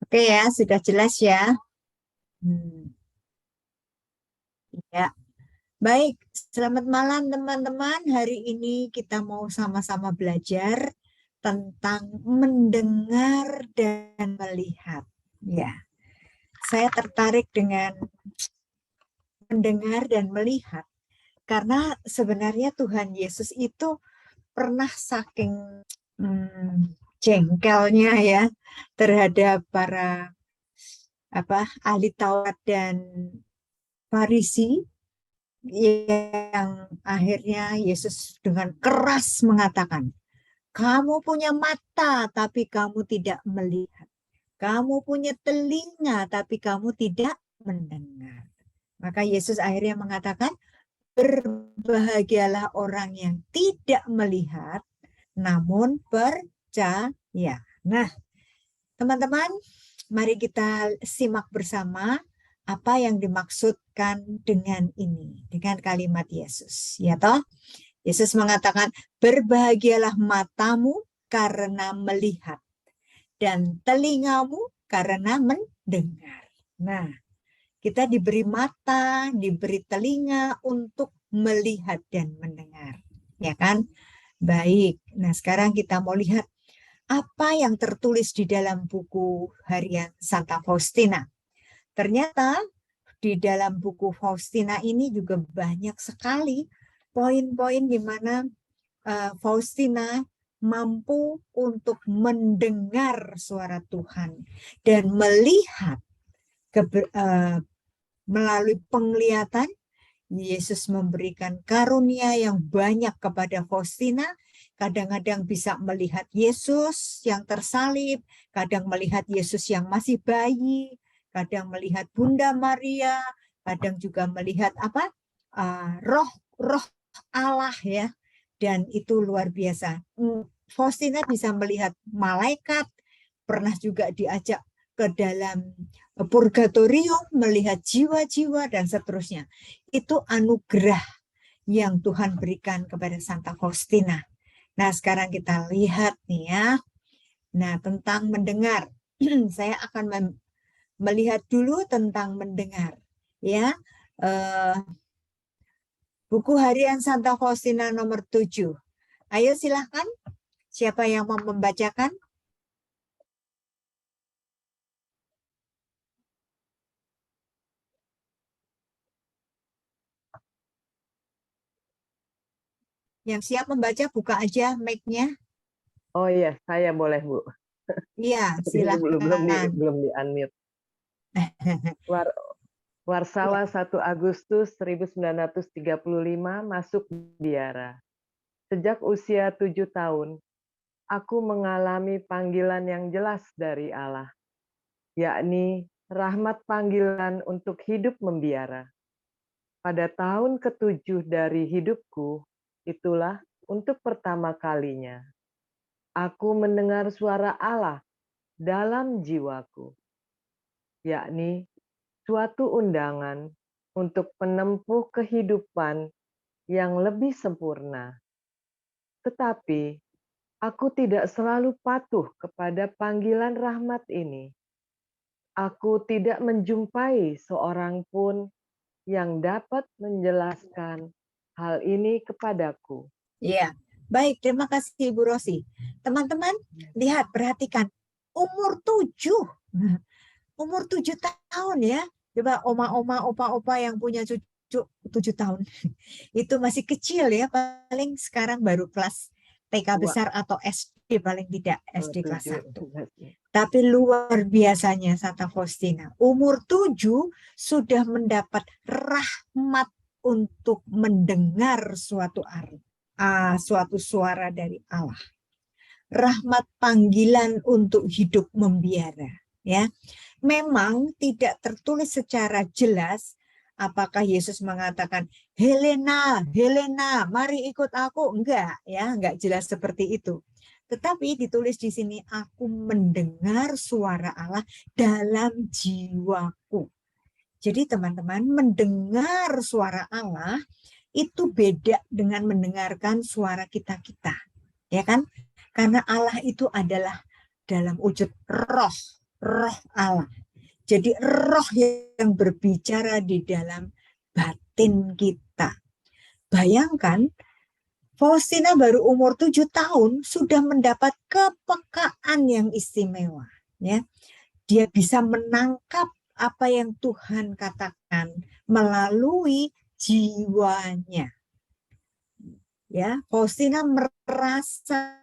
Oke ya, sudah jelas ya. Ya, baik. Selamat malam teman-teman. Hari ini kita mau sama-sama belajar tentang mendengar dan melihat. Ya, saya tertarik dengan mendengar dan melihat karena sebenarnya Tuhan Yesus itu pernah saking jengkelnya ya terhadap para ahli Taurat dan Farisi yang akhirnya Yesus dengan keras mengatakan, kamu punya mata tapi kamu tidak melihat. Kamu punya telinga tapi kamu tidak mendengar. Maka Yesus akhirnya mengatakan, berbahagialah orang yang tidak melihat namun percaya. Nah, teman-teman, mari kita simak bersama apa yang dimaksudkan dengan ini, dengan kalimat Yesus. Ya toh, Yesus mengatakan, berbahagialah matamu karena melihat dan telingamu karena mendengar. Nah, kita diberi mata, diberi telinga untuk melihat dan mendengar. Ya kan? Baik. Nah, sekarang kita mau lihat apa yang tertulis di dalam buku harian Santa Faustina. Ternyata di dalam buku Faustina ini juga banyak sekali poin-poin di mana Faustina mampu untuk mendengar suara Tuhan dan melihat melalui penglihatan. Yesus memberikan karunia yang banyak kepada Faustina. Kadang-kadang bisa melihat Yesus yang tersalib, kadang melihat Yesus yang masih bayi, kadang melihat Bunda Maria, kadang juga melihat roh Allah ya. Dan itu luar biasa. Faustina bisa melihat malaikat, pernah juga diajak ke dalam purgatorium, melihat jiwa-jiwa dan seterusnya. Itu anugerah yang Tuhan berikan kepada Santa Faustina. Nah, sekarang kita lihat nih ya. Nah, tentang mendengar. Saya akan melihat dulu tentang mendengar. Ya, buku harian Santa Faustina nomor 7. Ayo silahkan. Siapa yang mau membacakan? Yang siap membaca, buka aja mic-nya. Oh iya, saya boleh, Bu. Iya, silakan. Belum di unmute. Warsawa 1 Agustus 1935 masuk biara. Sejak usia 7 tahun, aku mengalami panggilan yang jelas dari Allah, yakni rahmat panggilan untuk hidup membiara. Pada tahun ke-7 dari hidupku, itulah untuk pertama kalinya aku mendengar suara Allah dalam jiwaku, yakni suatu undangan untuk menempuh kehidupan yang lebih sempurna. Tetapi aku tidak selalu patuh kepada panggilan rahmat ini. Aku tidak menjumpai seorang pun yang dapat menjelaskan hal ini kepadaku. Iya, baik. Terima kasih Ibu Rosi. Teman-teman, lihat, perhatikan. Umur 7. Umur 7 tahun ya. Coba oma-oma, opa-opa yang punya cucu 7 tahun. Itu masih kecil ya. Paling sekarang baru kelas TK besar atau SD, paling tidak SD kelas 1. Tapi luar biasanya Santa Faustina. Umur 7 sudah mendapat rahmat untuk mendengar suatu suara dari Allah. Rahmat panggilan untuk hidup membiara. Ya, memang tidak tertulis secara jelas apakah Yesus mengatakan, Helena, Helena, mari ikut aku. Enggak, ya, enggak jelas seperti itu. Tetapi ditulis di sini, aku mendengar suara Allah dalam jiwaku. Jadi teman-teman, mendengar suara Allah itu beda dengan mendengarkan suara kita-kita. Ya kan? Karena Allah itu adalah dalam wujud roh. Roh Allah. Jadi roh yang berbicara di dalam batin kita. Bayangkan, Faustina baru umur 7 tahun sudah mendapat kepekaan yang istimewa. Ya, dia bisa menangkap apa yang Tuhan katakan melalui jiwanya. Ya, Faustina merasa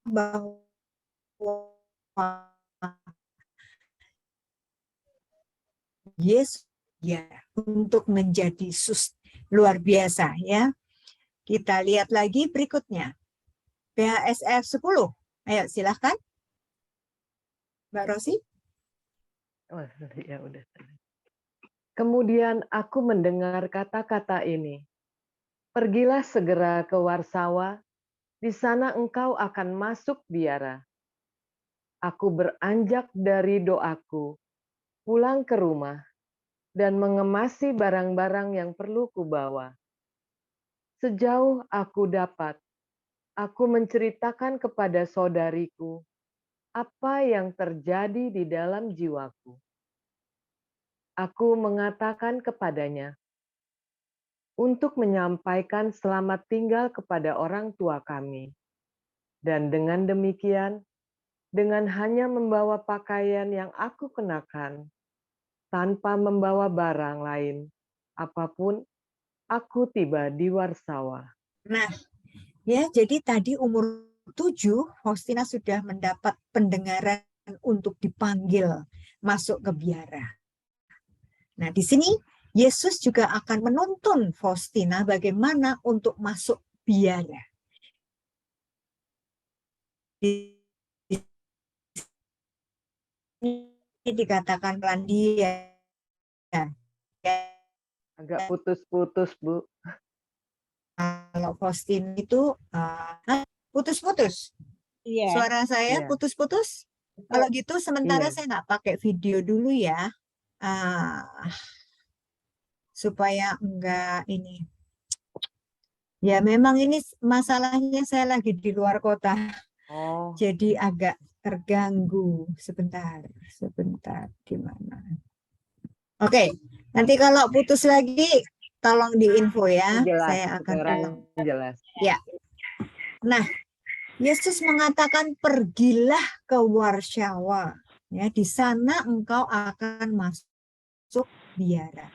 bahwa Yesus ya untuk menjadi luar biasa ya. Kita lihat lagi berikutnya. PHSF 10. Ayo silahkan. Mbak Rosi. Oh, ya udah. Kemudian aku mendengar kata-kata ini. Pergilah segera ke Warsawa, di sana engkau akan masuk biara. Aku beranjak dari doaku, pulang ke rumah, dan mengemasi barang-barang yang perlu kubawa. Sejauh aku dapat, aku menceritakan kepada saudariku apa yang terjadi di dalam jiwaku. Aku mengatakan kepadanya, untuk menyampaikan selamat tinggal kepada orang tua kami. Dan dengan demikian, dengan hanya membawa pakaian yang aku kenakan, tanpa membawa barang lain, apapun, aku tiba di Warsawa. Nah, ya jadi tadi umur 7, Faustina sudah mendapat pendengaran untuk dipanggil masuk ke biara. Nah, di sini Yesus juga akan menuntun Faustina bagaimana untuk masuk biara. Ini dikatakan Landia. Agak putus-putus, Bu. Kalau Faustina itu putus-putus. Iya. Suara saya Iya. putus-putus. Kalau gitu sementara Iya. saya nggak pakai video dulu ya. Supaya enggak ini. Ya memang ini masalahnya saya lagi di luar kota. Oh, Jadi agak terganggu. Sebentar gimana. Oke, nanti kalau putus lagi tolong diinfo ya. jelas. Saya akan Sekarang ulang. jelas. Ya. Nah, Yesus mengatakan pergilah ke Warsawa. Ya, di sana engkau akan masuk biara.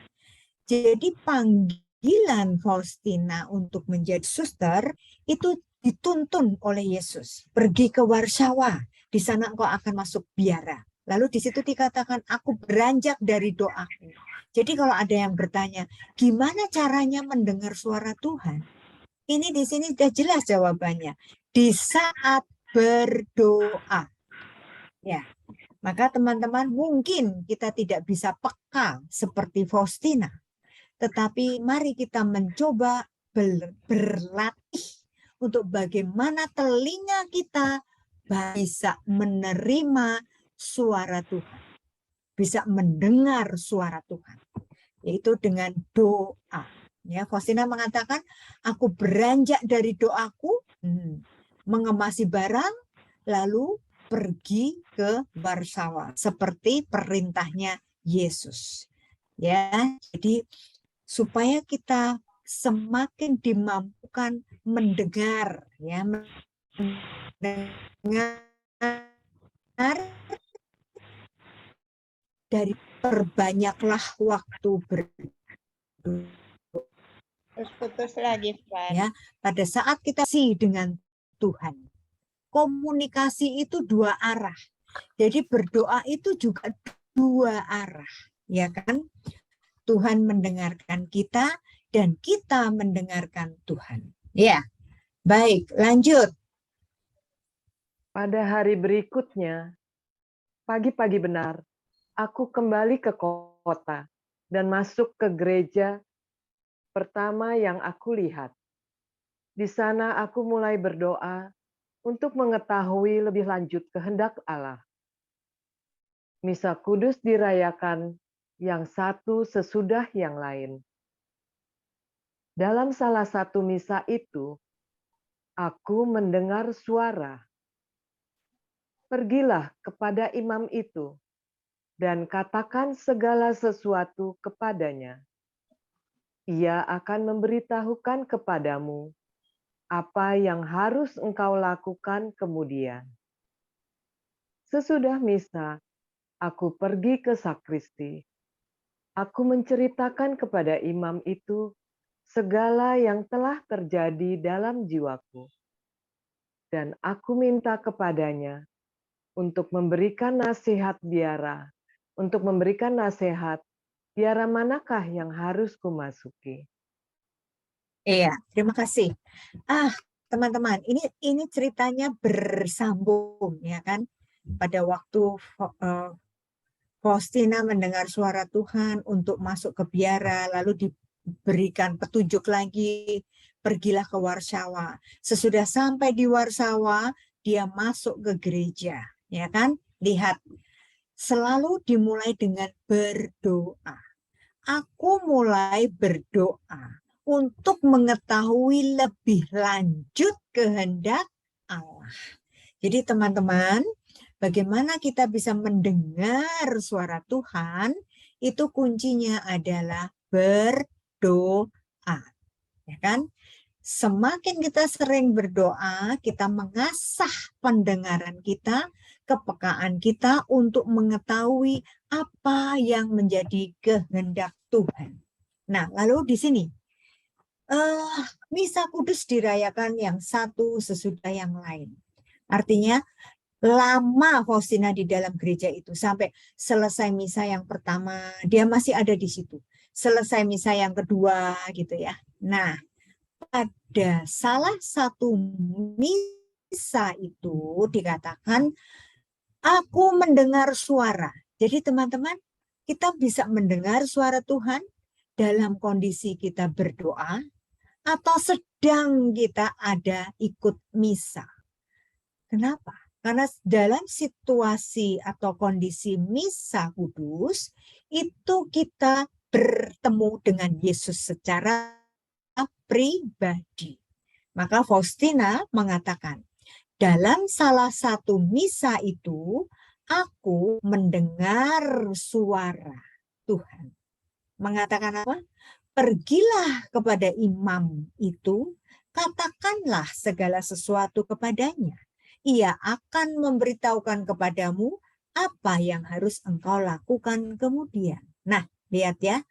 Jadi panggilan Faustina untuk menjadi suster itu dituntun oleh Yesus. Pergi ke Warsawa, di sana engkau akan masuk biara. Lalu di situ dikatakan aku beranjak dari doaku. Jadi kalau ada yang bertanya, gimana caranya mendengar suara Tuhan? Ini di sini sudah jelas jawabannya. Di saat berdoa. Ya. Maka teman-teman mungkin kita tidak bisa peka seperti Faustina. Tetapi mari kita mencoba berlatih untuk bagaimana telinga kita bisa menerima suara Tuhan. Bisa mendengar suara Tuhan. Yaitu dengan doa. Ya, Faustina mengatakan, aku beranjak dari doaku, mengemasi barang, lalu pergi ke Warsawa. Seperti perintahnya Yesus. Ya, jadi supaya kita semakin dimampukan mendengar ya mendengar dari perbanyaklah waktu berdoa Putus lagi, Fran. ya pada saat kita sih dengan Tuhan. Komunikasi itu dua arah. Jadi berdoa itu juga dua arah, ya kan? Tuhan mendengarkan kita dan kita mendengarkan Tuhan. Ya, baik, lanjut. Pada hari berikutnya, pagi-pagi benar, aku kembali ke kota dan masuk ke gereja pertama yang aku lihat. Di sana aku mulai berdoa untuk mengetahui lebih lanjut kehendak Allah. Misa Kudus dirayakan yang satu sesudah yang lain. Dalam salah satu misa itu, aku mendengar suara. pergilah kepada imam itu dan katakan segala sesuatu kepadanya. Ia akan memberitahukan kepadamu apa yang harus engkau lakukan kemudian. Sesudah misa, aku pergi ke sakristi. Aku menceritakan kepada imam itu segala yang telah terjadi dalam jiwaku. Dan aku minta kepadanya untuk memberikan nasihat biara, biara manakah yang harus kumasuki. Iya, terima kasih. Teman-teman, ini ceritanya bersambung ya kan? Pada waktu Faustina mendengar suara Tuhan untuk masuk ke biara, lalu diberikan petunjuk lagi, pergilah ke Warsawa. Sesudah sampai di Warsawa, dia masuk ke gereja, ya kan? Lihat, selalu dimulai dengan berdoa. Aku mulai berdoa untuk mengetahui lebih lanjut kehendak Allah. Jadi teman-teman, bagaimana kita bisa mendengar suara Tuhan, itu kuncinya adalah berdoa. Ya kan? Semakin kita sering berdoa, kita mengasah pendengaran kita, kepekaan kita untuk mengetahui apa yang menjadi kehendak Tuhan. Nah, lalu di sini, misa kudus dirayakan yang satu sesudah yang lain. Artinya, lama Faustina di dalam gereja itu sampai selesai misa yang pertama dia masih ada di situ, selesai misa yang kedua gitu ya. Nah, pada salah satu misa itu dikatakan aku mendengar suara. Jadi teman-teman, kita bisa mendengar suara Tuhan dalam kondisi kita berdoa atau sedang kita ada ikut misa. Kenapa? Karena dalam situasi atau kondisi misa kudus, itu kita bertemu dengan Yesus secara pribadi. Maka Faustina mengatakan, dalam salah satu misa itu, aku mendengar suara Tuhan. Mengatakan apa? Pergilah kepada imam itu, katakanlah segala sesuatu kepadanya. Ia akan memberitahukan kepadamu apa yang harus engkau lakukan kemudian. Nah, lihat ya.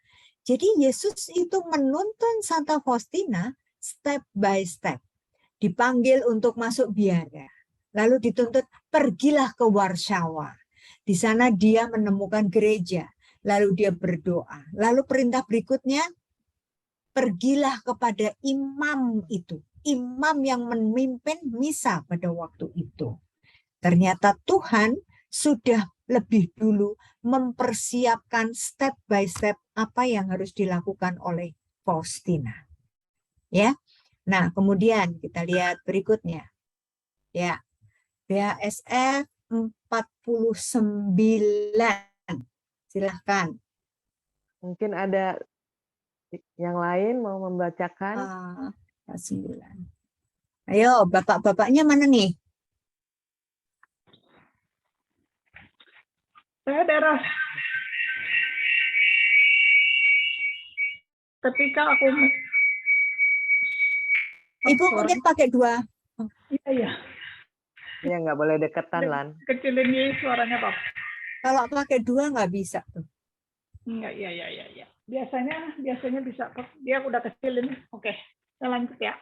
Jadi Yesus itu menuntun Santa Faustina step by step. Dipanggil untuk masuk biara. Lalu dituntut pergilah ke Warsawa. Di sana dia menemukan gereja. Lalu dia berdoa. Lalu perintah berikutnya, pergilah kepada imam itu. Imam yang memimpin misa pada waktu itu. Ternyata Tuhan sudah lebih dulu mempersiapkan step by step apa yang harus dilakukan oleh Faustina. Ya. Nah, kemudian kita lihat berikutnya. Ya. BASF 49. Silahkan. Mungkin ada yang lain mau membacakan? 9. Ayo, bapak-bapaknya mana nih? Saya daerah. Ketika aku Ibu mungkin pakai 2. Iya. Ya, nggak boleh deketan, Lan. Kecilin nih suaranya, Pak. Kalau pakai 2 nggak bisa tuh. Enggak, iya. Biasanya bisa. Dia udah kecilin. Oke, saya lanjut ya.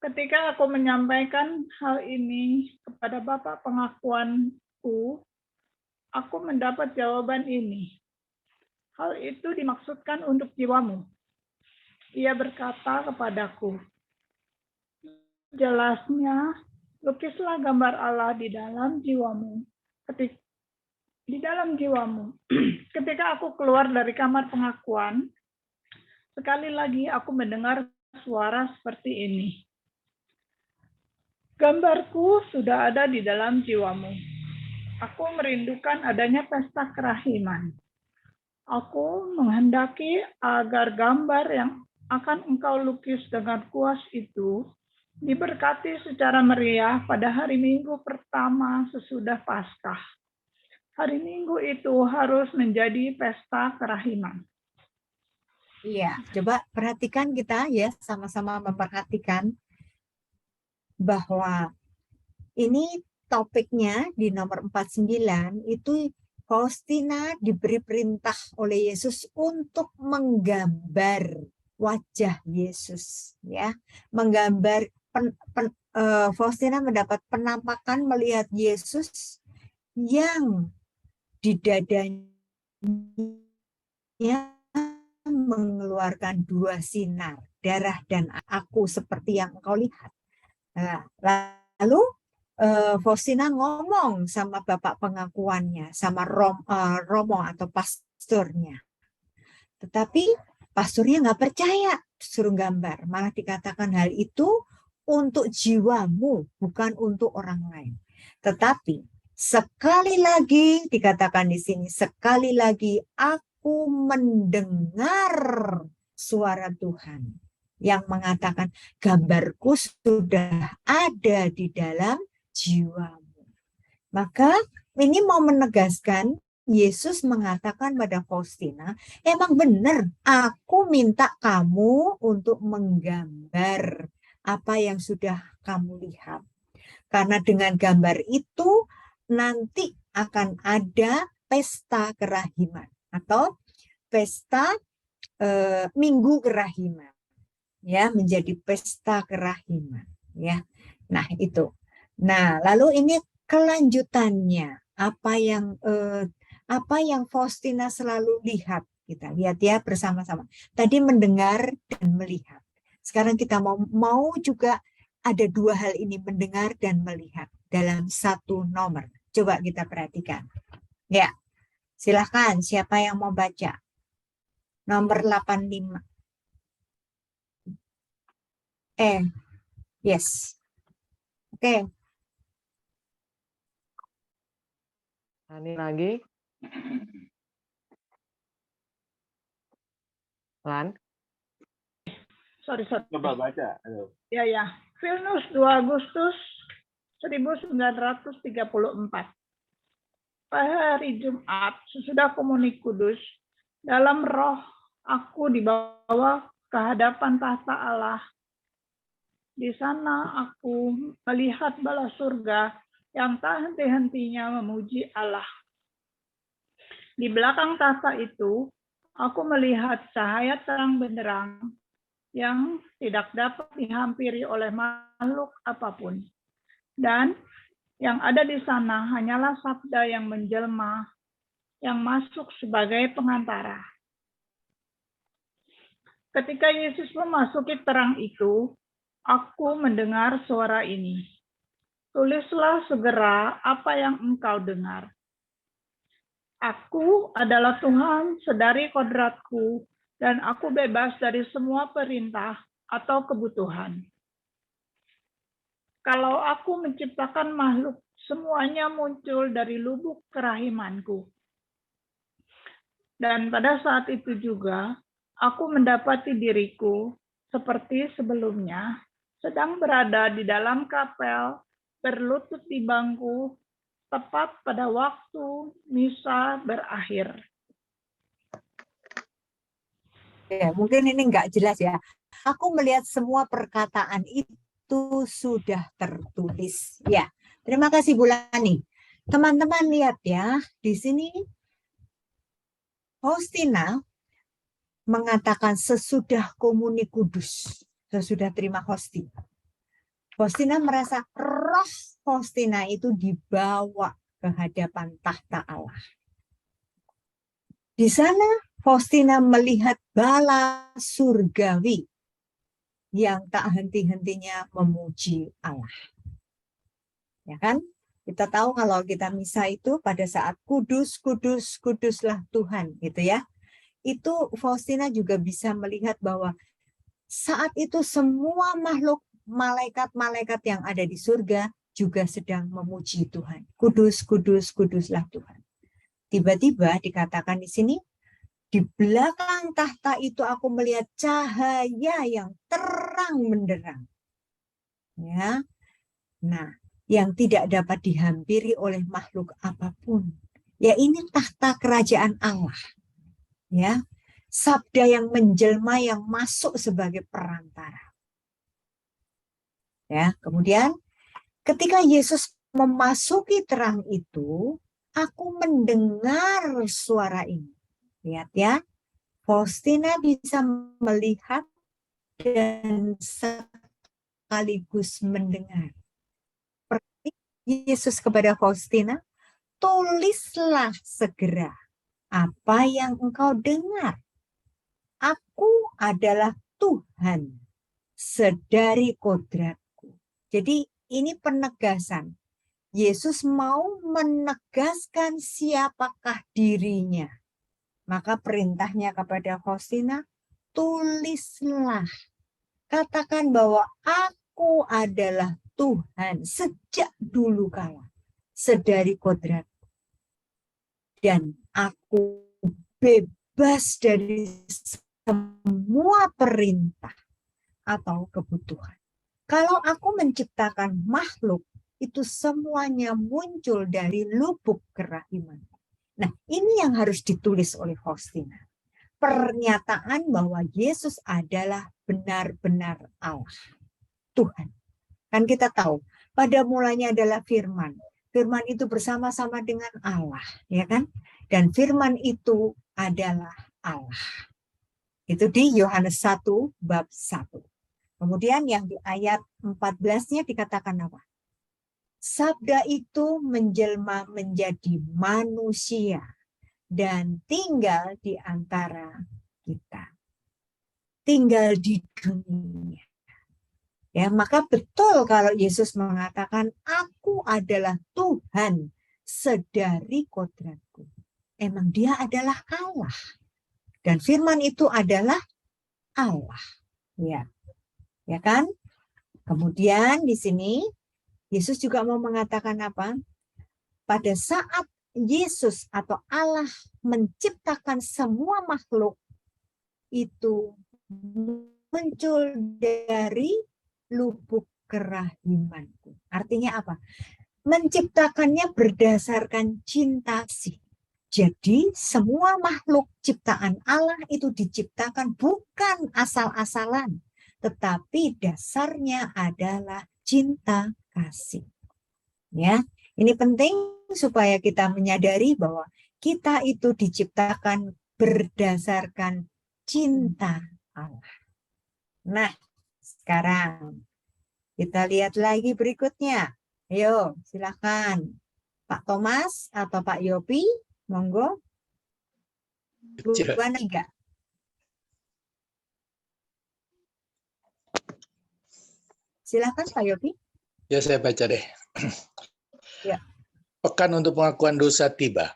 Ketika aku menyampaikan hal ini kepada Bapak pengakuanku, aku mendapat jawaban ini. Hal itu dimaksudkan untuk jiwamu. Ia berkata kepadaku, jelasnya, lukislah gambar Allah di dalam jiwamu. Ketika aku keluar dari kamar pengakuan, sekali lagi aku mendengar suara seperti ini. Gambarku sudah ada di dalam jiwamu. Aku merindukan adanya pesta kerahiman. Aku menghendaki agar gambar yang akan engkau lukis dengan kuas itu diberkati secara meriah pada hari Minggu pertama sesudah Paskah. Hari Minggu itu harus menjadi pesta kerahiman. Iya, coba perhatikan kita ya, sama-sama memperhatikan bahwa ini topiknya di nomor 49 itu Faustina diberi perintah oleh Yesus untuk menggambar wajah Yesus, ya, menggambar. Faustina mendapat penampakan melihat Yesus yang di dadanya mengeluarkan 2 sinar, darah dan aku seperti yang engkau lihat. Nah, lalu Faustina ngomong sama bapak pengakuannya, sama romo atau pastornya. Tetapi pastornya nggak percaya, suruh gambar. Malah dikatakan hal itu untuk jiwamu, bukan untuk orang lain. Tetapi sekali lagi dikatakan di sini, sekali lagi aku mendengar suara Tuhan yang mengatakan gambarku sudah ada di dalam jiwamu. Maka ini mau menegaskan, Yesus mengatakan pada Faustina, emang benar aku minta kamu untuk menggambar apa yang sudah kamu lihat. Karena dengan gambar itu nanti akan ada pesta kerahiman atau pesta Minggu Kerahiman, ya, menjadi pesta kerahiman, ya. Nah, itu. Nah, lalu ini kelanjutannya apa yang Faustina selalu lihat. Kita lihat ya bersama-sama. Tadi mendengar dan melihat. Sekarang kita mau juga ada 2 hal ini, mendengar dan melihat dalam satu nomor. Coba kita perhatikan. Ya, silahkan siapa yang mau baca. Nomor 85. Yes. Oke. Ini lagi. Lan. Sorry. Coba baca. Ayo. Ya. Vilnius 2 Agustus 1934. Pada hari Jumat, sesudah komunik kudus, dalam roh aku dibawa ke hadapan tahta Allah. Di sana aku melihat bala surga yang tak henti-hentinya memuji Allah. Di belakang tahta itu, aku melihat cahaya terang benderang yang tidak dapat dihampiri oleh makhluk apapun. Dan yang ada di sana hanyalah sabda yang menjelma, yang masuk sebagai pengantara. Ketika Yesus memasuki terang itu, aku mendengar suara ini. Tulislah segera apa yang engkau dengar. Aku adalah Tuhan sedari kodratku, dan aku bebas dari semua perintah atau kebutuhan. Kalau aku menciptakan makhluk, semuanya muncul dari lubuk kerahimanku. Dan pada saat itu juga, aku mendapati diriku seperti sebelumnya, sedang berada di dalam kapel, berlutut di bangku, tepat pada waktu misa berakhir. Ya, mungkin ini nggak jelas ya. Aku melihat semua perkataan itu sudah tertulis. Ya, terima kasih Bu Lani. Teman-teman lihat ya, di sini Faustina mengatakan sesudah komuni kudus, sesudah terima hosti. Faustina merasa roh Faustina itu dibawa ke hadapan tahta Allah. Di sana Faustina melihat bala surgawi yang tak henti-hentinya memuji Allah. Ya kan? Kita tahu kalau kita misa itu pada saat kudus, kudus, kuduslah Tuhan, gitu ya. Itu Faustina juga bisa melihat bahwa saat itu semua makhluk, malaikat-malaikat yang ada di surga juga sedang memuji Tuhan. Kudus, kudus, kuduslah Tuhan. Tiba-tiba dikatakan di sini, di belakang tahta itu aku melihat cahaya yang terang benderang. Ya. Nah, yang tidak dapat dihampiri oleh makhluk apapun. Ya, ini tahta kerajaan Allah. Ya. Sabda yang menjelma, yang masuk sebagai perantara. Ya, kemudian ketika Yesus memasuki terang itu, aku mendengar suara ini. Lihat ya, Faustina bisa melihat dan sekaligus mendengar. Yesus kepada Faustina, tulislah segera apa yang engkau dengar. Aku adalah Tuhan sedari kodratku. Jadi ini penegasan. Yesus mau menegaskan siapakah dirinya. Maka perintahnya kepada Faustina, tulislah. Katakan bahwa aku adalah Tuhan sejak dulu kala, sedari kodrat. Dan aku bebas dari semua perintah atau kebutuhan. Kalau aku menciptakan makhluk, itu semuanya muncul dari lubuk kerahiman. Nah, ini yang harus ditulis oleh Faustina. Pernyataan bahwa Yesus adalah benar-benar Allah, Tuhan. Kan kita tahu, pada mulanya adalah firman. Firman itu bersama-sama dengan Allah, ya kan? Dan firman itu adalah Allah. Itu di Yohanes 1 bab 1. Kemudian yang di ayat 14-nya dikatakan apa? Sabda itu menjelma menjadi manusia dan tinggal di antara kita. Tinggal di dunia. Ya, maka betul kalau Yesus mengatakan, aku adalah Tuhan sedari kodratku. Emang dia adalah Allah. Dan firman itu adalah Allah. Ya. Ya kan? Kemudian di sini Yesus juga mau mengatakan apa? Pada saat Yesus atau Allah menciptakan semua makhluk itu muncul dari lubuk kerahimanku. Artinya apa? Menciptakannya berdasarkan cinta kasih. Jadi semua makhluk ciptaan Allah itu diciptakan bukan asal-asalan, tetapi dasarnya adalah cinta kasih. Ya, ini penting supaya kita menyadari bahwa kita itu diciptakan berdasarkan cinta Allah. Nah, sekarang kita lihat lagi berikutnya. Ayo, silakan. Pak Thomas atau Pak Yopi, monggo. Dua enggak? Silakan Pak Yopi. Ya, saya baca deh. Ya. Pekan untuk pengakuan dosa tiba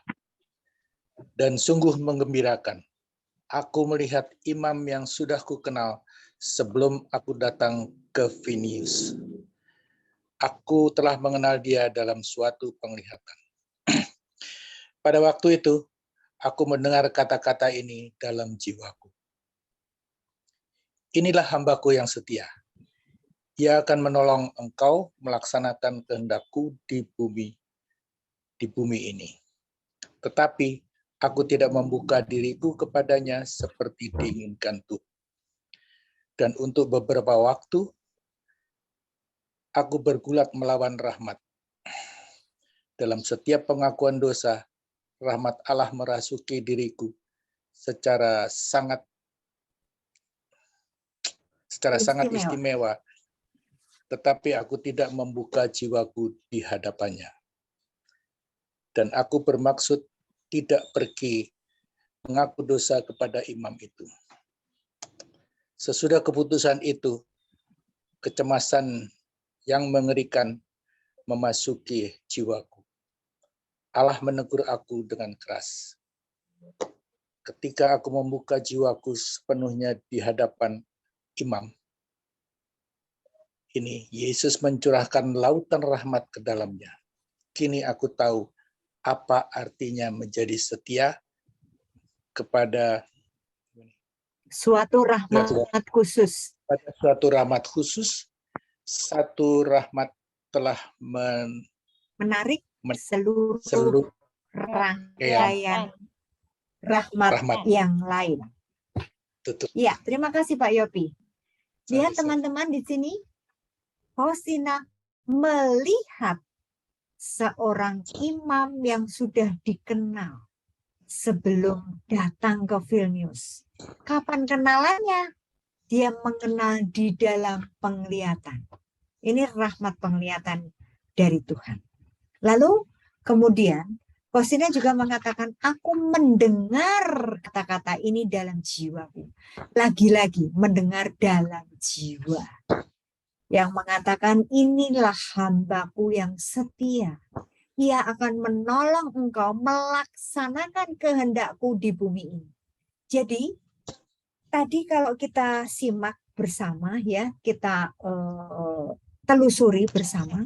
dan sungguh menggembirakan. Aku melihat imam yang sudah kukenal sebelum aku datang ke Vinius. Aku telah mengenal dia dalam suatu penglihatan. Pada waktu itu, aku mendengar kata-kata ini dalam jiwaku. Inilah hambaku yang setia. Ia akan menolong engkau melaksanakan kehendakku di bumi ini. Tetapi aku tidak membuka diriku kepadanya seperti diinginkan Tuhan. Dan untuk beberapa waktu, aku bergulat melawan rahmat. Dalam setiap pengakuan dosa, rahmat Allah merasuki diriku secara sangat istimewa. Tetapi aku tidak membuka jiwaku di hadapannya. Dan aku bermaksud tidak pergi mengaku dosa kepada imam itu. Sesudah keputusan itu, kecemasan yang mengerikan memasuki jiwaku. Allah menegur aku dengan keras. Ketika aku membuka jiwaku sepenuhnya di hadapan imam, ini Yesus mencurahkan lautan rahmat ke dalamnya. Kini aku tahu apa artinya menjadi setia kepada suatu rahmat khusus. Pada suatu rahmat khusus Satu rahmat telah Menarik Men- seluruh seluruh rangkaian rahmat rahmat. yang lain. Tutup. Ya, terima kasih Pak Yopi. Lihat Sama-sama. teman-teman di sini, Faustina melihat seorang imam yang sudah dikenal sebelum datang ke Vilnius. Kapan kenalannya? Dia mengenal di dalam penglihatan. Ini rahmat penglihatan dari Tuhan. Lalu kemudian Faustina juga mengatakan, aku mendengar kata-kata ini dalam jiwaku. Lagi-lagi mendengar dalam jiwa. Yang mengatakan, inilah hambaku yang setia. Ia akan menolong engkau melaksanakan kehendakku di bumi ini. Jadi, tadi kalau kita simak bersama ya, kita telusuri bersama,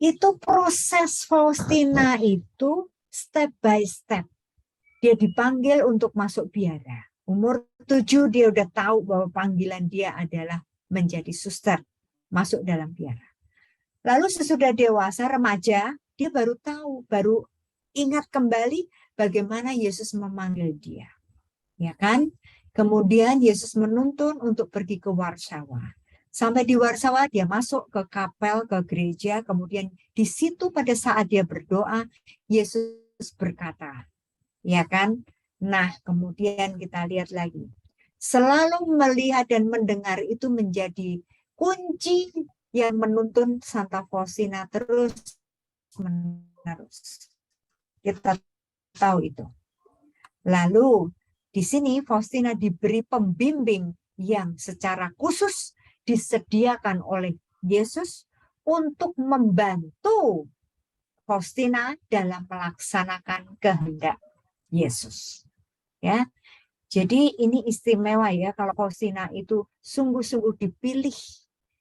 itu proses Faustina itu step by step. Dia dipanggil untuk masuk biara. Umur 7 dia udah tahu bahwa panggilan dia adalah menjadi suster, masuk dalam biara. Lalu sesudah dewasa, remaja, dia baru tahu, baru ingat kembali bagaimana Yesus memanggil dia. Ya kan? Kemudian Yesus menuntun untuk pergi ke Warsawa. Sampai di Warsawa dia masuk ke kapel, ke gereja. Kemudian di situ pada saat dia berdoa, Yesus berkata, ya kan? Nah, kemudian kita lihat lagi. Selalu melihat dan mendengar itu menjadi kunci yang menuntun Santa Faustina terus menerus. Kita tahu itu. Lalu di sini Faustina diberi pembimbing yang secara khusus disediakan oleh Yesus untuk membantu Faustina dalam melaksanakan kehendak Yesus. Ya. Jadi ini istimewa ya kalau Faustina itu sungguh-sungguh dipilih.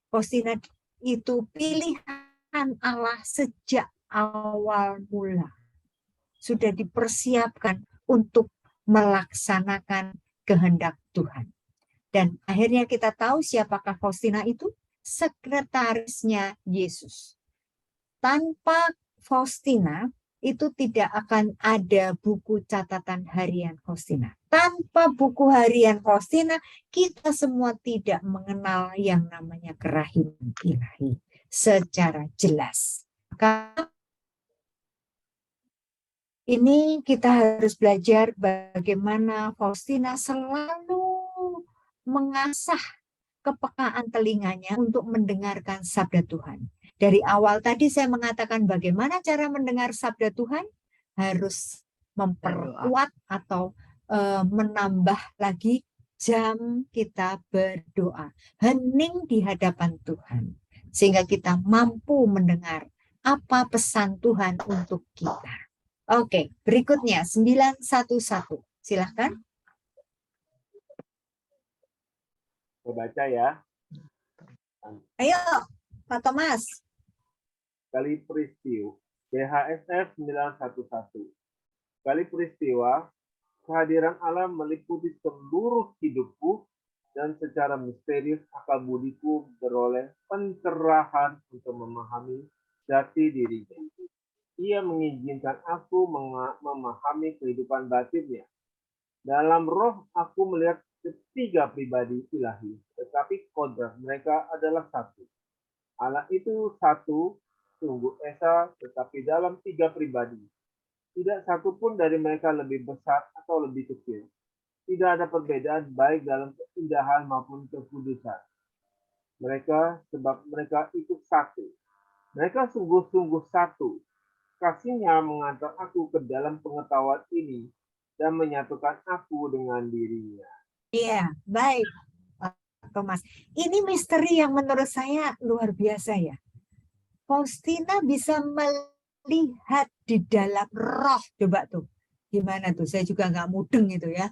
Faustina itu pilihan Allah sejak awal mula. Sudah dipersiapkan untuk melaksanakan kehendak Tuhan. Dan akhirnya kita tahu siapakah Faustina itu? Sekretarisnya Yesus. Tanpa Faustina itu tidak akan ada buku catatan harian Faustina. Tanpa buku harian Faustina, kita semua tidak mengenal yang namanya kerahiman ilahi secara jelas. Maka ini kita harus belajar bagaimana Faustina selalu mengasah kepekaan telinganya untuk mendengarkan sabda Tuhan. Dari awal tadi saya mengatakan bagaimana cara mendengar sabda Tuhan, harus memperkuat atau menambah lagi jam kita berdoa. Hening di hadapan Tuhan. Sehingga kita mampu mendengar apa pesan Tuhan untuk kita. Oke, berikutnya 911. Silahkan. Saya baca ya. Ayo, Pak Thomas. Kali peristiwa BHSF 911. Kali peristiwa kehadiran Allah meliputi seluruh hidupku dan secara misterius akal budiku beroleh pencerahan untuk memahami jati dirinya. Ia mengizinkan aku memahami kehidupan batinnya. Dalam roh aku melihat ketiga pribadi ilahi, tetapi kodrat mereka adalah satu. Allah itu satu, sungguh esa, tetapi dalam tiga pribadi. Tidak satu pun dari mereka lebih besar atau lebih kecil. Tidak ada perbedaan baik dalam keindahan maupun kekudusan. Mereka, sebab mereka itu satu. Mereka sungguh-sungguh satu. Kasihnya mengantar aku ke dalam pengetahuan ini dan menyatukan aku dengan dirinya. Iya, baik, Pak Thomas. Ini misteri yang menurut saya luar biasa ya. Faustina bisa melihat di dalam roh. Coba tuh, gimana tuh? Saya juga nggak mudeng itu ya.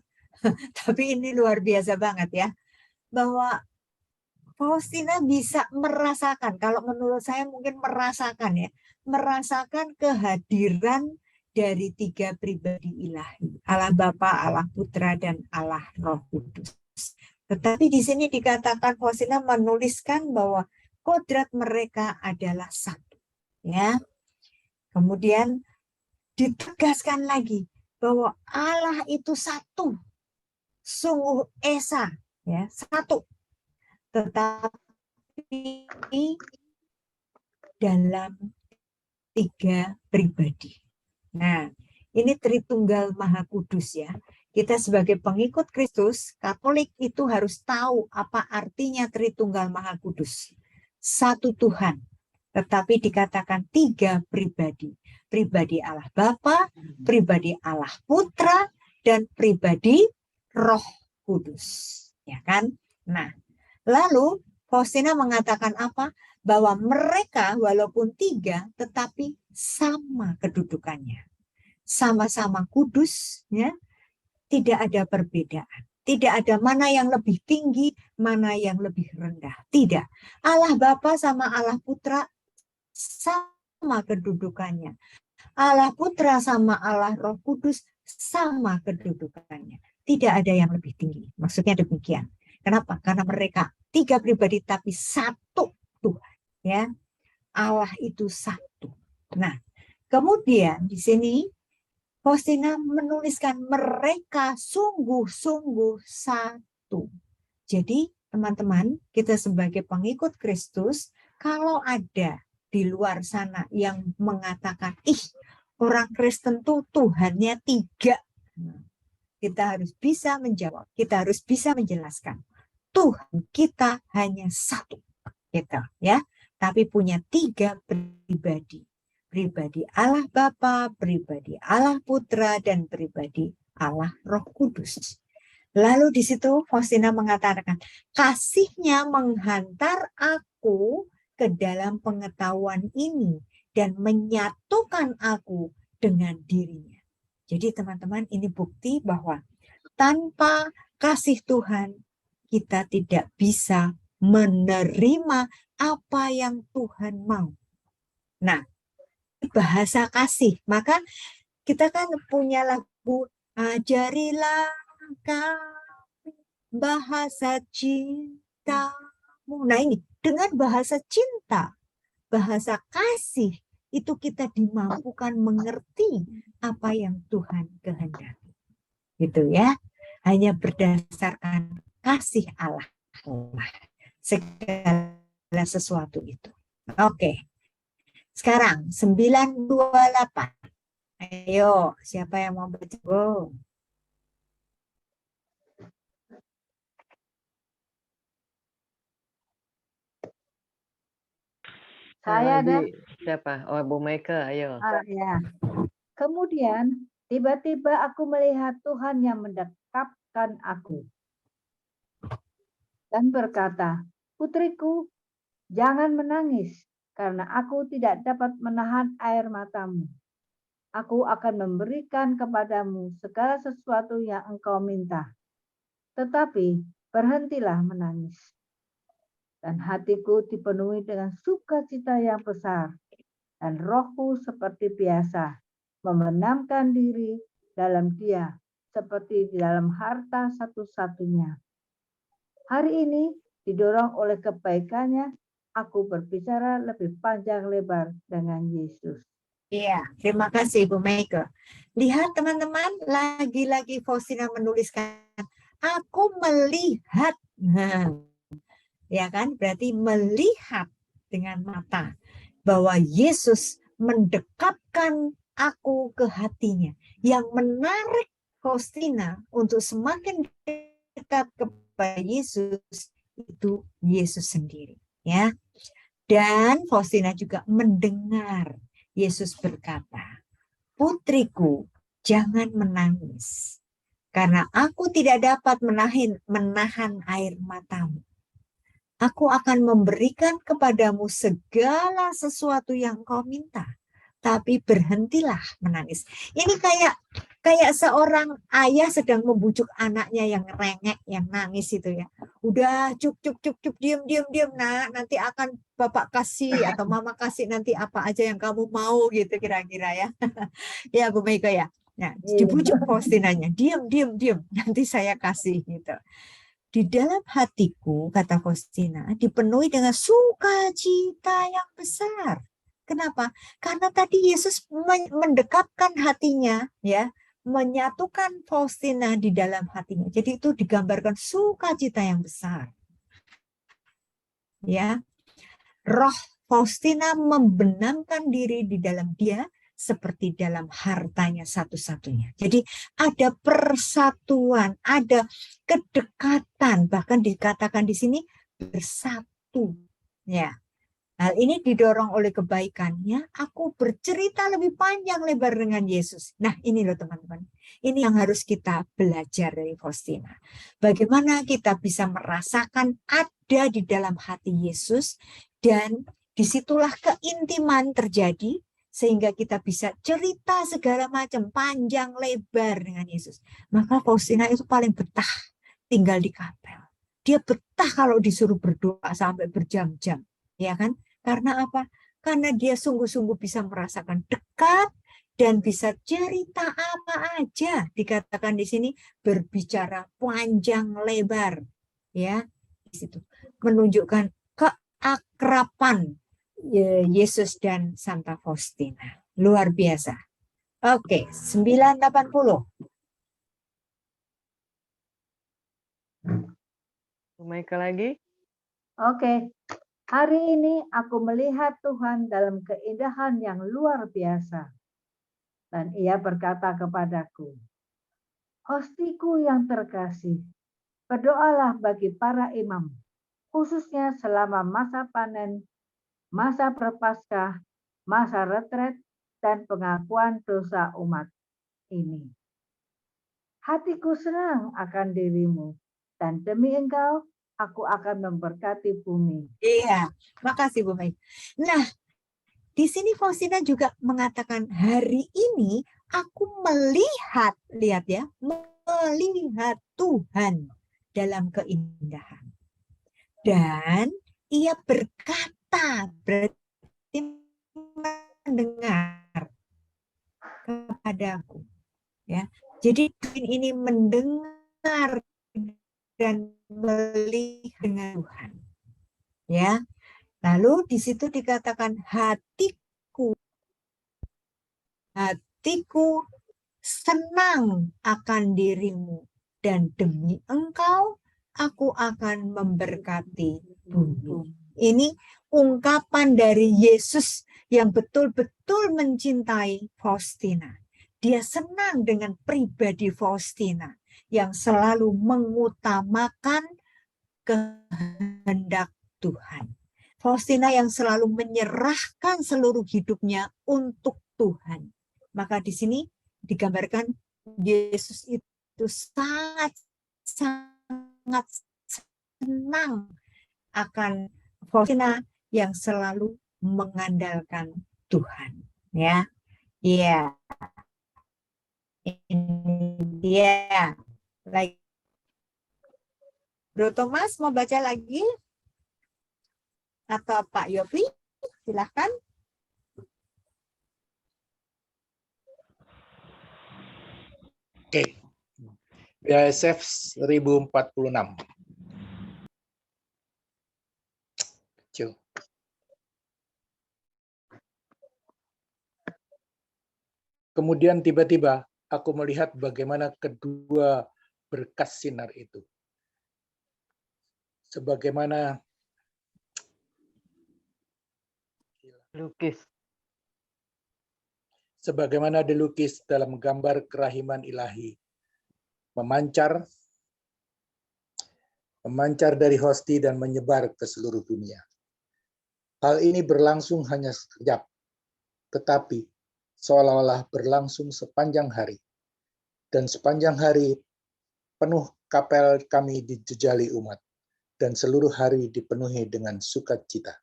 Tapi ini luar biasa banget ya. Bahwa Faustina bisa merasakan, kalau menurut saya mungkin merasakan ya, merasakan kehadiran dari tiga pribadi ilahi, Allah Bapa, Allah Putra, dan Allah Roh Kudus. Tetapi di sini dikatakan Faustina menuliskan bahwa kodrat mereka adalah satu. Ya. Kemudian ditegaskan lagi bahwa Allah itu satu, sungguh esa, ya, satu, tetapi dalam tiga pribadi. Nah, ini Tritunggal Maha Kudus ya. Kita sebagai pengikut Kristus, Katolik itu harus tahu apa artinya Tritunggal Maha Kudus. Satu Tuhan, tetapi dikatakan tiga pribadi. Pribadi Allah Bapa, pribadi Allah Putra, dan pribadi Roh Kudus. Ya kan? Nah, lalu Faustina mengatakan apa? Bahwa mereka walaupun tiga, tetapi sama kedudukannya. Sama-sama kudus, ya, tidak ada perbedaan. Tidak ada mana yang lebih tinggi, mana yang lebih rendah. Tidak. Allah Bapa sama Allah Putra sama kedudukannya. Allah Putra sama Allah Roh Kudus sama kedudukannya. Tidak ada yang lebih tinggi. Maksudnya demikian. Kenapa? Karena mereka tiga pribadi tapi satu Tuhan. Ya, Allah itu satu. Nah, kemudian di sini Faustina menuliskan mereka sungguh-sungguh satu. Jadi teman-teman, kita sebagai pengikut Kristus, kalau ada di luar sana yang mengatakan, orang Kristen tuh Tuhannya tiga. Kita harus bisa menjawab, kita harus bisa menjelaskan. Tuhan kita hanya satu. Gitu, ya. Tapi punya tiga pribadi. Pribadi Allah Bapa, pribadi Allah Putra, dan pribadi Allah Roh Kudus. Lalu di situ Faustina mengatakan, kasihnya menghantar aku ke dalam pengetahuan ini dan menyatukan aku dengan dirinya. Jadi teman-teman, ini bukti bahwa tanpa kasih Tuhan, kita tidak bisa menerima apa yang Tuhan mau. Nah, bahasa kasih. Maka kita kan punya lagu, ajarilah kami bahasa cintamu. Nah ini, dengan bahasa cinta, bahasa kasih, itu kita dimampukan mengerti apa yang Tuhan kehendaki. Gitu ya. Hanya berdasarkan kasih Allah. Segala sesuatu itu. Oke. Sekarang 928. Ayo, siapa yang mau baca? Go. Saya ada. Siapa? Oh, Bu Meike, ayo. Ya. Kemudian tiba-tiba aku melihat Tuhan yang mendekapkan aku dan berkata, putriku, jangan menangis karena aku tidak dapat menahan air matamu. Aku akan memberikan kepadamu segala sesuatu yang engkau minta. Tetapi berhentilah menangis. Dan hatiku dipenuhi dengan sukacita yang besar. Dan rohku seperti biasa membenamkan diri dalam Dia seperti di dalam harta satu-satunya. Hari ini didorong oleh kebaikannya, aku berbicara lebih panjang lebar dengan Yesus. Iya, terima kasih Bu Meike. Lihat teman-teman, lagi-lagi Faustina menuliskan, aku melihat. Nah, ya kan, berarti melihat dengan mata bahwa Yesus mendekapkan aku ke hatinya. Yang menarik Faustina untuk semakin dekat kepada Yesus itu Yesus sendiri, ya. Dan Faustina juga mendengar Yesus berkata, putriku, jangan menangis, karena aku tidak dapat menahan air matamu. Aku akan memberikan kepadamu segala sesuatu yang kau minta, tapi berhentilah menangis. Ini kayak seorang ayah sedang membujuk anaknya yang rengek, yang nangis itu ya. Udah cuk, diam, nak, nanti akan Bapak kasih atau Mama kasih nanti apa aja yang kamu mau gitu kira-kira ya. Ya Bu Meike ya. Nah, dibujuk Faustinanya, diam, nanti saya kasih gitu. Di dalam hatiku, kata Faustina, dipenuhi dengan sukacita yang besar. Kenapa? Karena tadi Yesus mendekatkan hatinya, ya, menyatukan Faustina di dalam hatinya. Jadi itu digambarkan sukacita yang besar. Ya, roh Faustina membenamkan diri di dalam dia seperti dalam hartanya satu-satunya. Jadi ada persatuan, ada kedekatan, bahkan dikatakan di sini bersatu. Ya, hal ini didorong oleh kebaikannya. Aku bercerita lebih panjang lebar dengan Yesus. Nah, ini loh teman-teman. Ini yang harus kita belajar dari Faustina. Bagaimana kita bisa merasakan ada di dalam hati Yesus, dan disitulah keintiman terjadi, sehingga kita bisa cerita segala macam panjang lebar dengan Yesus. Maka Faustina itu paling betah tinggal di kapel. Dia betah kalau disuruh berdoa sampai berjam-jam, ya kan? Karena apa? Karena dia sungguh-sungguh bisa merasakan dekat dan bisa cerita apa aja. Dikatakan di sini berbicara panjang lebar, ya, di situ menunjukkan keakraban Yesus dan Santa Faustina. Luar biasa. Oke, 980. Michael lagi. Oke, hari ini aku melihat Tuhan dalam keindahan yang luar biasa. Dan ia berkata kepadaku, hostiku yang terkasih, berdoalah bagi para imam, khususnya selama masa panen, masa prapaskah, masa retret, dan pengakuan dosa umat ini. Hatiku senang akan dirimu, dan demi engkau, aku akan memberkati bumi. Iya, makasih Bu Mai. Nah, di sini Faustina juga mengatakan hari ini aku melihat, lihat ya, melihat Tuhan dalam keindahan. Dan ia berkata, berarti mendengar kepadaku. Ya, jadi Tuhan ini mendengar dan melihat dengan Tuhan. Ya, lalu di situ dikatakan hatiku senang akan dirimu, dan demi engkau aku akan memberkati bumi. Ini ungkapan dari Yesus yang betul-betul mencintai Faustina. Dia senang dengan pribadi Faustina yang selalu mengutamakan kehendak Tuhan. Faustina yang selalu menyerahkan seluruh hidupnya untuk Tuhan. Maka di sini digambarkan Yesus itu sangat senang akan Faustina yang selalu mengandalkan Tuhan. Ya, iya. Ini dia. Like, Bro Thomas mau baca lagi? Atau Pak Yofi? Silahkan. Oke. BASF 1046. Kecil. Kemudian tiba-tiba aku melihat bagaimana kedua berkas sinar itu. Sebagaimana Lukis. sebagaimana dilukis dalam gambar kerahiman ilahi, memancar dari hosti dan menyebar ke seluruh dunia. Hal ini berlangsung hanya sekejap, tetapi seolah-olah berlangsung sepanjang hari. Dan sepanjang hari penuh kapel kami dijejali umat, dan seluruh hari dipenuhi dengan sukacita.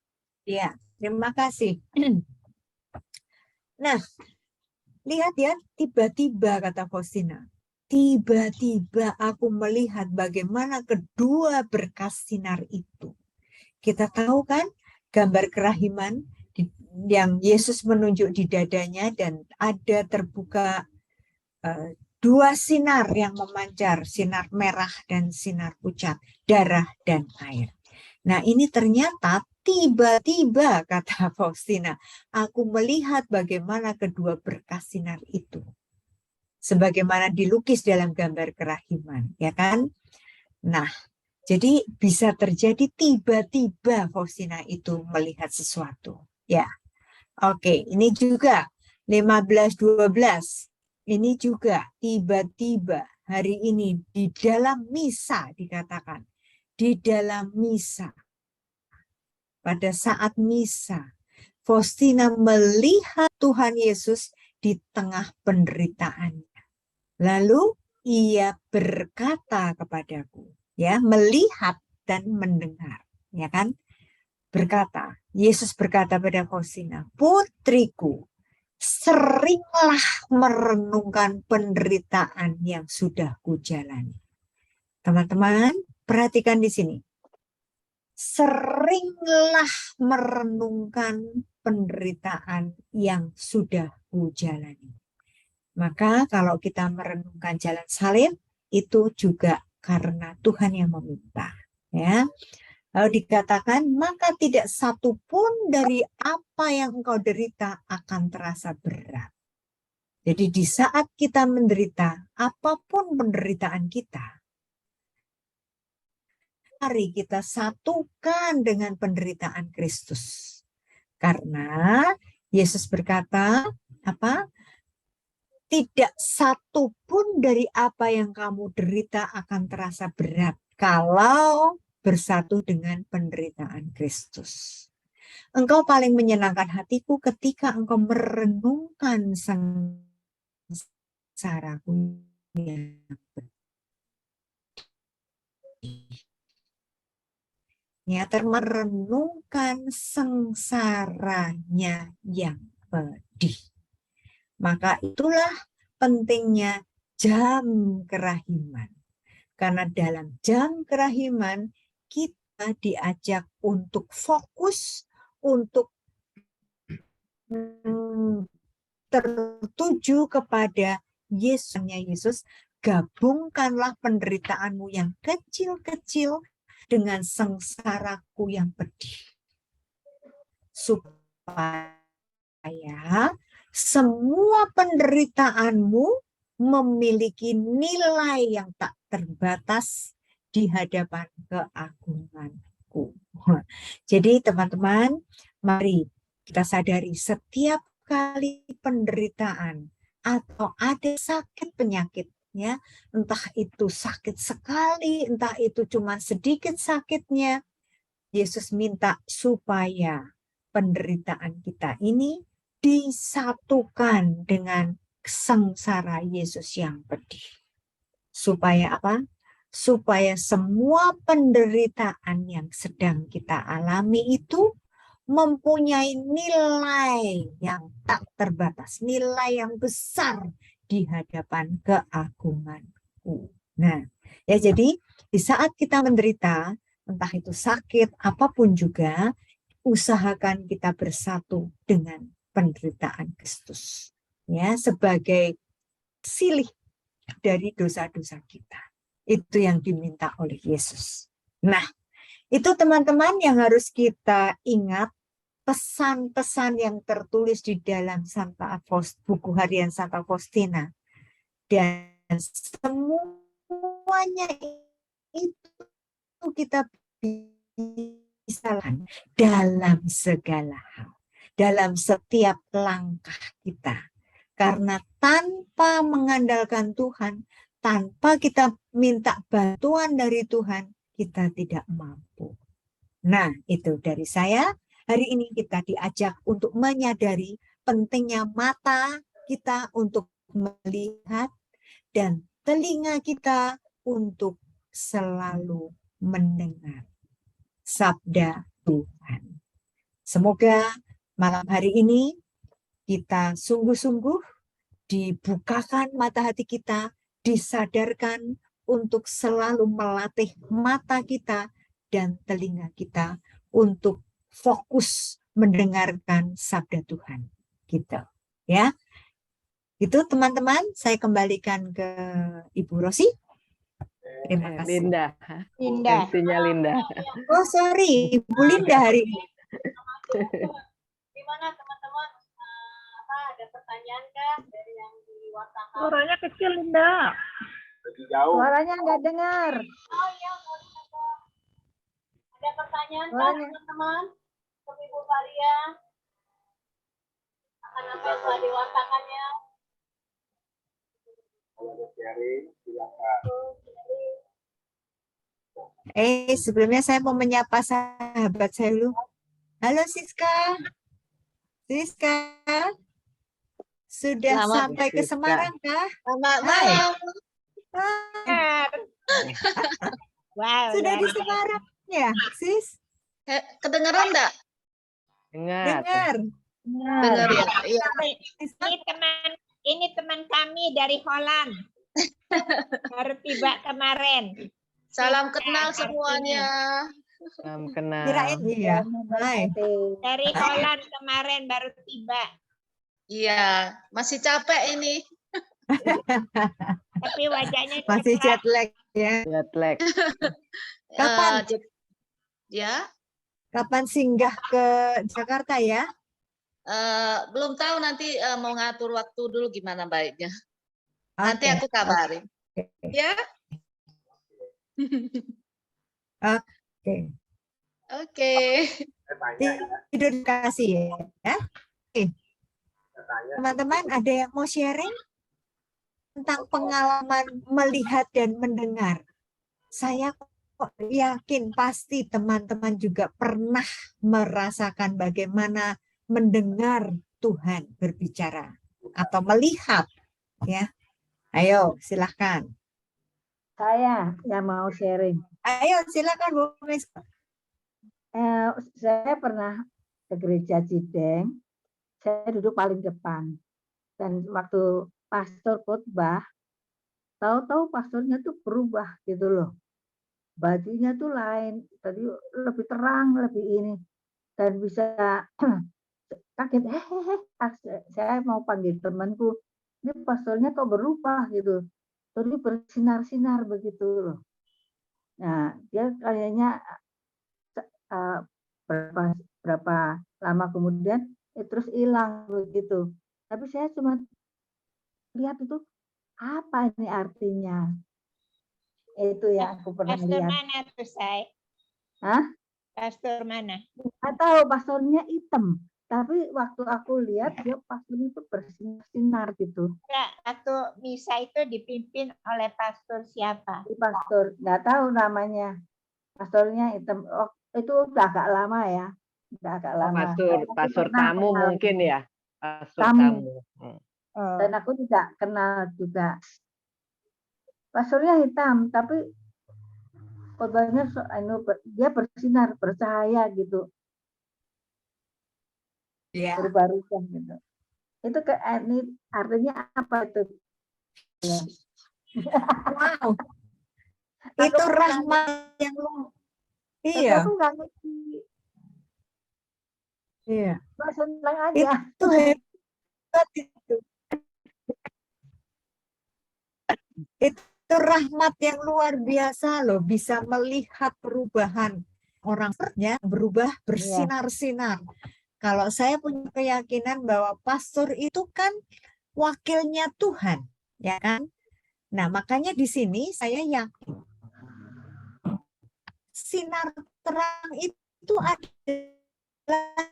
Ya, terima kasih. Nah, lihat ya, tiba-tiba kata Faustina, tiba-tiba aku melihat bagaimana kedua berkas sinar itu. Kita tahu kan gambar kerahiman yang Yesus menunjuk di dadanya dan ada terbuka dua sinar yang memancar, sinar merah dan sinar pucat, darah dan air. Nah, ini ternyata tiba-tiba, kata Faustina, aku melihat bagaimana kedua berkas sinar itu. Sebagaimana dilukis dalam gambar kerahiman, ya kan? Nah, jadi bisa terjadi tiba-tiba Faustina itu melihat sesuatu. Ya, oke, ini juga 15-12. Ini juga tiba-tiba hari ini di dalam misa dikatakan. Di dalam misa. Pada saat misa, Faustina melihat Tuhan Yesus di tengah penderitaannya. Lalu ia berkata kepadaku, ya, melihat dan mendengar, ya kan? Berkata, Yesus berkata pada Faustina, putriku, seringlah merenungkan penderitaan yang sudah kujalani. Teman-teman, perhatikan di sini. Seringlah merenungkan penderitaan yang sudah kujalani. Maka kalau kita merenungkan jalan salib, itu juga karena Tuhan yang meminta. Ya. Lalu dikatakan, maka tidak satu pun dari apa yang engkau derita akan terasa berat. Jadi di saat kita menderita, apapun penderitaan kita, mari kita satukan dengan penderitaan Kristus. Karena Yesus berkata, apa? Tidak satu pun dari apa yang kamu derita akan terasa berat kalau bersatu dengan penderitaan Kristus. Engkau paling menyenangkan hatiku ketika engkau merenungkan sengsaraku yang pedih. Ya, merenungkan sengsaranya yang pedih. Maka itulah pentingnya jam kerahiman. Karena dalam jam kerahiman kita diajak untuk fokus, untuk tertuju kepada Yesus. Gabungkanlah penderitaanmu yang kecil-kecil dengan sengsaraku yang pedih. Supaya semua penderitaanmu memiliki nilai yang tak terbatas di hadapan keagunganku. Jadi teman-teman, mari kita sadari setiap kali penderitaan atau ada sakit penyakit, ya, entah itu sakit sekali, entah itu cuma sedikit sakitnya, Yesus minta supaya penderitaan kita ini disatukan dengan sengsara Yesus yang pedih. Supaya apa? Supaya semua penderitaan yang sedang kita alami itu mempunyai nilai yang tak terbatas, nilai yang besar di hadapan keagunganku. Nah, ya jadi di saat kita menderita, entah itu sakit, apapun juga, usahakan kita bersatu dengan penderitaan Kristus, ya, sebagai silih dari dosa-dosa kita. Itu yang diminta oleh Yesus. Nah, itu teman-teman yang harus kita ingat, pesan-pesan yang tertulis di dalam buku harian Santa Faustina. Dan semuanya itu kita bisa dalam segala hal, dalam setiap langkah kita. Karena tanpa mengandalkan Tuhan, tanpa kita minta bantuan dari Tuhan, kita tidak mampu. Nah, itu dari saya. Hari ini kita diajak untuk menyadari pentingnya mata kita untuk melihat dan telinga kita untuk selalu mendengar sabda Tuhan. Semoga malam hari ini kita sungguh-sungguh dibukakan mata hati kita, disadarkan untuk selalu melatih mata kita dan telinga kita untuk fokus mendengarkan sabda Tuhan. Gitu, ya. Itu teman-teman, saya kembalikan ke Ibu Rosi. Terima kasih. Linda. Linda. Versinya Linda. Oh sorry, Ibu Linda hari ini. Gimana teman-teman? Ada pertanyaan kah dari yang diwartakan? Suaranya kecil, Linda. Lebih jauh. Suaranya nggak dengar. Oh iya, mau dicoba. Ada pertanyaan kah Suaranya. teman-teman? Untuk Ibu Varia? Akan apa yang telah diwartakannya? Kalau ada sharing, silakan. Sebelumnya saya mau menyapa sahabat saya dulu. Halo Siska. Siska. Sudah Selamat, sampai ke Siska. Semarang kah? Selamat Hai. malam. Ah, Wow, sudah luar di biasa. Semarang ya, Sis? Kedengeran enggak? Dengar. Dengar. Dengar ya. Iya. Ini teman kami dari Holland. Baru tiba kemarin. Salam kenal semuanya. Salam kenal. Kirain iya. Hai. Dari Holland kemarin baru tiba. Iya, masih capek ini. Tapi wajahnya Masih cerah. jet lag ya. Jet lag. Kapan? Ya, Kapan singgah ke Jakarta ya? belum tahu nanti mau ngatur waktu dulu gimana baiknya. Nanti Oke. aku kabarin. Ya. Oke. Oke. Saya tanya ya. Tidur dikasih ya. Saya tanya. Teman-teman ada yang mau sharing tentang pengalaman melihat dan mendengar? Saya kok yakin pasti teman-teman juga pernah merasakan bagaimana mendengar Tuhan berbicara atau melihat ya. Ayo silahkan. Saya yang mau sharing. Ayo silahkan Bu Miska. Saya pernah ke gereja Cideng. Saya duduk paling depan. Dan waktu pastor khotbah, tahu-tahu pastornya tuh berubah gitu loh. Bajunya tuh lain, tadi lebih terang, lebih ini. Dan bisa kaget, saya mau panggil temanku, ini pastornya kok berubah gitu. Jadi bersinar-sinar begitu loh. Nah, dia kayaknya berapa lama kemudian terus hilang begitu. Tapi saya cuma lihat itu apa ini artinya. Itu yang aku pernah Pastor lihat. mana tuh, Say? Hah? Pastor mana? Atau pastornya hitam. Tapi waktu aku lihat dia pastornya itu bersinar-sinar gitu. Enggak, waktu misa itu dipimpin oleh pastor siapa? Di pastor nggak tahu namanya. Pastornya hitam. Oh, itu udah agak lama ya. Udah agak lama. Pastor tamu mungkin ya. Pastor Tamu. tamu. Dan aku tidak kenal juga. Pastornya hitam, tapi khotbahnya dia bersinar, bercahaya gitu. Ya. Berubah-ubah gitu. Itu ini artinya apa itu? Ya. Wow. Itu rahmat yang lu. Iya. Aku nggak ngerti. Iya. Cuma senang aja. Itu hebat itu. Itu rahmat yang luar biasa loh, bisa melihat perubahan orangnya berubah bersinar-sinar. Kalau saya punya keyakinan bahwa pastor itu kan wakilnya Tuhan, ya kan? Nah, makanya di sini saya yakin sinar terang itu adalah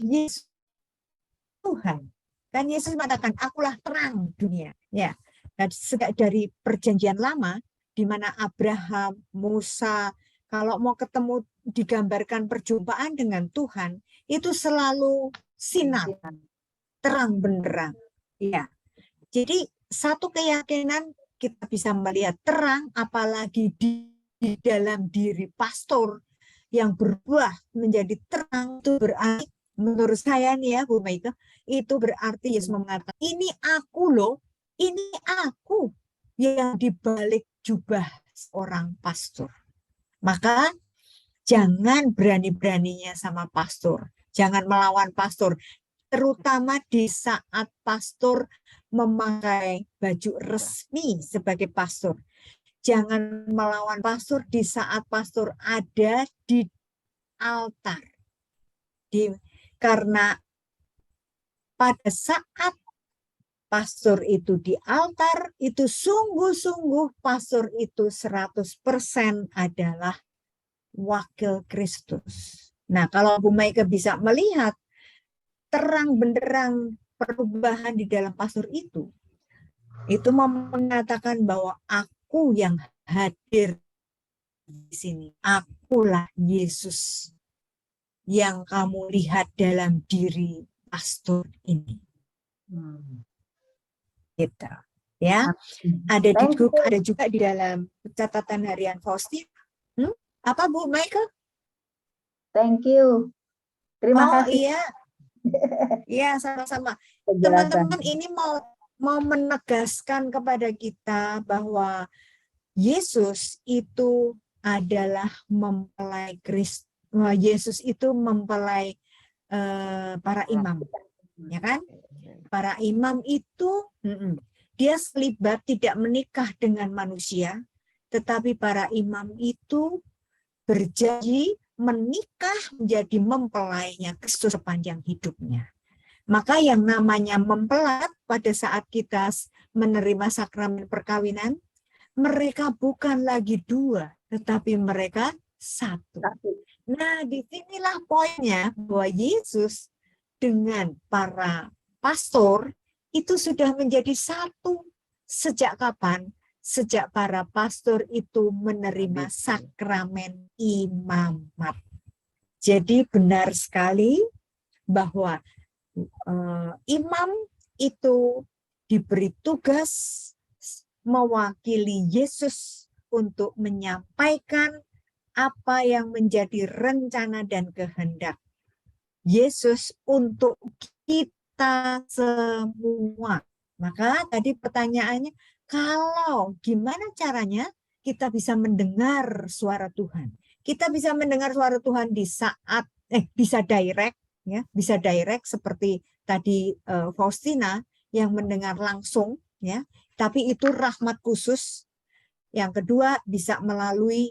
Yesus Tuhan. Kan Yesus mengatakan, akulah terang dunia. Ya. Dan dari perjanjian lama, di mana Abraham, Musa, kalau mau ketemu digambarkan perjumpaan dengan Tuhan, itu selalu sinar, terang benderang. Ya. Jadi satu keyakinan kita bisa melihat terang, apalagi di dalam diri pastor yang berubah menjadi terang, itu berarti menurut saya nih ya Bu Maika, itu berarti Yesus mengatakan, ini aku loh, ini aku yang dibalik jubah seorang pastor. Maka jangan berani-beraninya sama pastor, jangan melawan pastor, terutama di saat pastor memakai baju resmi sebagai pastor. Jangan melawan pastor di saat pastor ada di altar. Karena pada saat pastor itu di altar, itu sungguh-sungguh pastor itu 100% adalah wakil Kristus. Nah, kalau Bu Maika bisa melihat terang benderang perubahan di dalam pastor itu mengatakan bahwa aku yang hadir di sini. Akulah Yesus yang kamu lihat dalam diri pastor ini. Gitu. Ya, ada juga di dalam catatan harian Faustina. Apa Bu Maika? Thank you. Terima kasih. Iya. Iya, sama-sama. Penjelasan. Teman-teman ini mau menegaskan kepada kita bahwa Yesus itu adalah mempelai Kristus. Yesus itu mempelai para imam, ya kan? Para imam itu dia selibat tidak menikah dengan manusia, tetapi para imam itu berjanji menikah menjadi mempelainya Kristus sepanjang hidupnya. Maka yang namanya mempelai pada saat kita menerima sakramen perkawinan, mereka bukan lagi dua, tetapi mereka satu. Nah, disinilah poinnya bahwa Yesus dengan para pastor itu sudah menjadi satu. Sejak kapan? Sejak para pastor itu menerima sakramen imamat. Jadi benar sekali bahwa imam itu diberi tugas mewakili Yesus untuk menyampaikan apa yang menjadi rencana dan kehendak Yesus untuk kita semua. Maka tadi pertanyaannya, kalau gimana caranya kita bisa mendengar suara Tuhan? Kita bisa mendengar suara Tuhan di saat bisa direct, ya, bisa direct seperti tadi Faustina yang mendengar langsung, ya. Tapi itu rahmat khusus. Yang kedua bisa melalui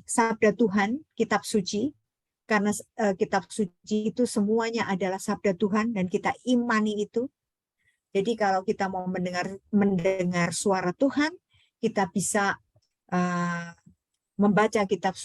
sabda Tuhan, kitab suci, karena kitab suci itu semuanya adalah sabda Tuhan dan kita imani itu. Jadi kalau kita mau mendengar suara Tuhan, kita bisa membaca kitab suci